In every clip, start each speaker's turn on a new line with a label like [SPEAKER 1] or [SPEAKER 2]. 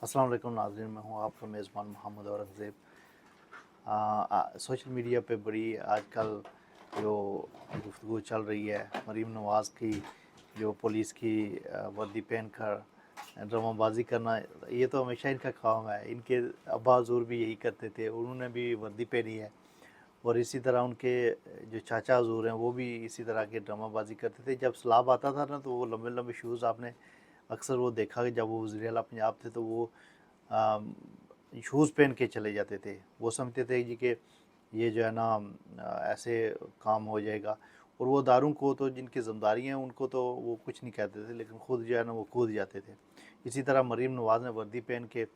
[SPEAKER 1] अस्सलाम वालेकुम नाज़रीन, मैं हूँ आपका मेज़बान मोहम्मद औरंगज़ेब। सोशल मीडिया पे बड़ी आजकल जो गुफ्तगू चल रही है मरीम नवाज़ की, जो पुलिस की वर्दी पहन कर ड्रामाबाजी करना, ये तो हमेशा इनका काम है। इनके अब्बा हुज़ूर भी यही करते थे, उन्होंने भी वर्दी पहनी है। और इसी तरह उनके जो चाचा हुज़ूर हैं वो भी इसी तरह के ड्रामाबाजी करते थे। जब सैलाब आता था ना, तो वो लंबे लंबे शूज़, आपने अक्सर वो देखा कि जब वो वज़ीर आला पंजाब थे तो वो शूज़ पहन के चले जाते थे। वो समझते थे जी कि ये जो है ना ऐसे काम हो जाएगा। और वो दारों को तो जिनकी ज़िम्मेदारी हैं उनको तो वो कुछ नहीं कहते थे, लेकिन ख़ुद जो है ना वो कूद जाते थे। इसी तरह मरीम नवाज़ ने वर्दी पहन के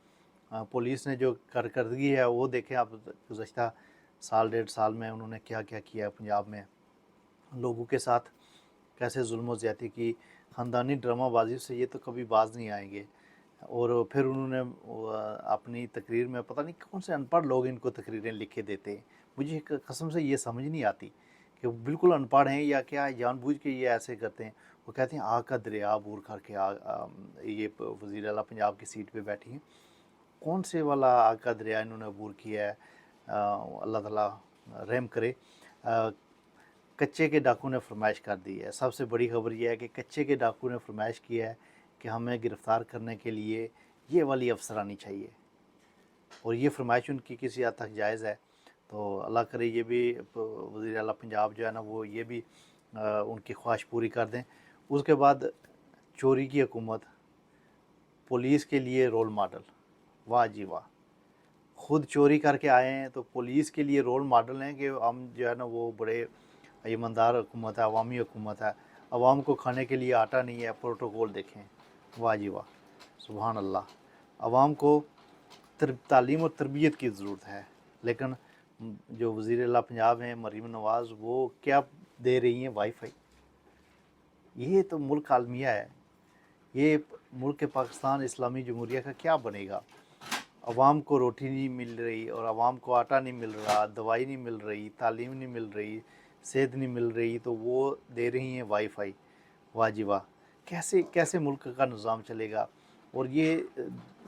[SPEAKER 1] पुलिस ने जो कारकर्दगी है वो देखें आप, गुज़श्ता साल डेढ़ साल में उन्होंने क्या क्या किया पंजाब में लोगों के साथ, कैसे जुल्म व ज़्यादती की। ख़ानदानी ड्रामाबाजी से ये तो कभी बाज नहीं आएंगे। और फिर उन्होंने अपनी तकरीर में, पता नहीं कौन से अनपढ़ लोग इनको तकरीरें लिख के देते हैं, मुझे कसम से ये समझ नहीं आती कि वो बिल्कुल अनपढ़ हैं या क्या जानबूझ के ये ऐसे करते हैं। वो कहते हैं आग का दरिया अबूर करके ये वज़ीर आला पंजाब की सीट पे बैठी हैं। कौन से वाला आग का दरिया इन्होंने अबूर किया है? अल्लाह ताला रहम करे। कच्चे के डाकू ने फरमाइश कर दी है। सबसे बड़ी खबर यह है कि कच्चे के डाकू ने फरमाइश किया है कि हमें गिरफ़्तार करने के लिए ये वाली अफसरानी चाहिए, और ये फरमाइश उनकी किसी हद तक जायज़ है। तो अल्लाह करे ये भी वज़ीर आला पंजाब जो है ना वो ये भी उनकी ख्वाहिश पूरी कर दें। उसके बाद चोरी की हुकूमत, पुलिस के लिए रोल मॉडल, वाह जी वाह। खुद चोरी करके आए हैं तो पुलिस के लिए रोल मॉडल हैं कि हम जो है ना वो बड़े ईमानदार हुकूमत है, अवामी हुकूमत है। अवाम को खाने के लिए आटा नहीं है, प्रोटोकॉल देखें, वाह जी वाह, सुभान अल्लाह। अवाम को तालीम और तरबियत की ज़रूरत है, लेकिन जो वज़ीर आला पंजाब हैं मरीम नवाज़, वो क्या दे रही हैं? वाईफाई। ये तो मुल्क आलमिया है, ये मुल्क पाकिस्तान इस्लामी जमहूरिया का क्या बनेगा? अवाम को रोटी नहीं मिल रही, और अवाम को आटा नहीं मिल रहा, दवाई नहीं मिल रही, तालीम नहीं मिल रही, सेहत नहीं मिल रही, तो वो दे रही हैं वाईफाई। वाह जी वाह। कैसे कैसे मुल्क का निज़ाम चलेगा? और ये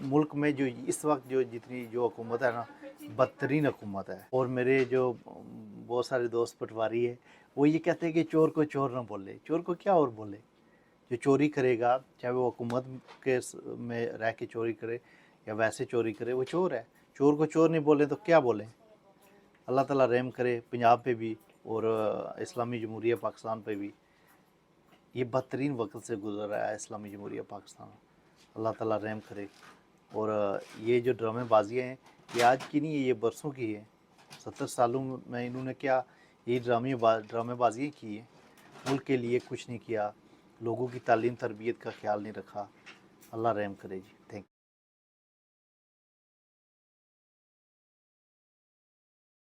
[SPEAKER 1] मुल्क में जो इस वक्त जितनी जो हुकूमत है ना, बदतरीन हुकूमत है। और मेरे जो बहुत सारे दोस्त पटवारी है, वो ये कहते हैं कि चोर को चोर ना बोले। चोर को क्या और बोले? जो चोरी करेगा, चाहे वो हुकूमत के में रह के चोरी करे या वैसे चोरी करे, वो चोर है। चोर को चोर नहीं बोले तो क्या बोलें? अल्लाह ताला रहम करे पंजाब पे भी और इस्लामी जमहूरिया पाकिस्तान पे भी। ये बदतरीन वक्त से गुजर रहा है इस्लामी जमहूरिया पाकिस्तान। अल्लाह ताला रहम करे। और ये जो ड्रामेबाजियाँ हैं, ये आज की नहीं है, ये बरसों की है। 70 सालों में इन्होंने क्या ये ड्रामेबाजियाँ की हैं? मुल्क के लिए कुछ नहीं किया, लोगों की तालीम तरबियत का ख्याल नहीं रखा। अल्लाह रहम करे जी। Thank you.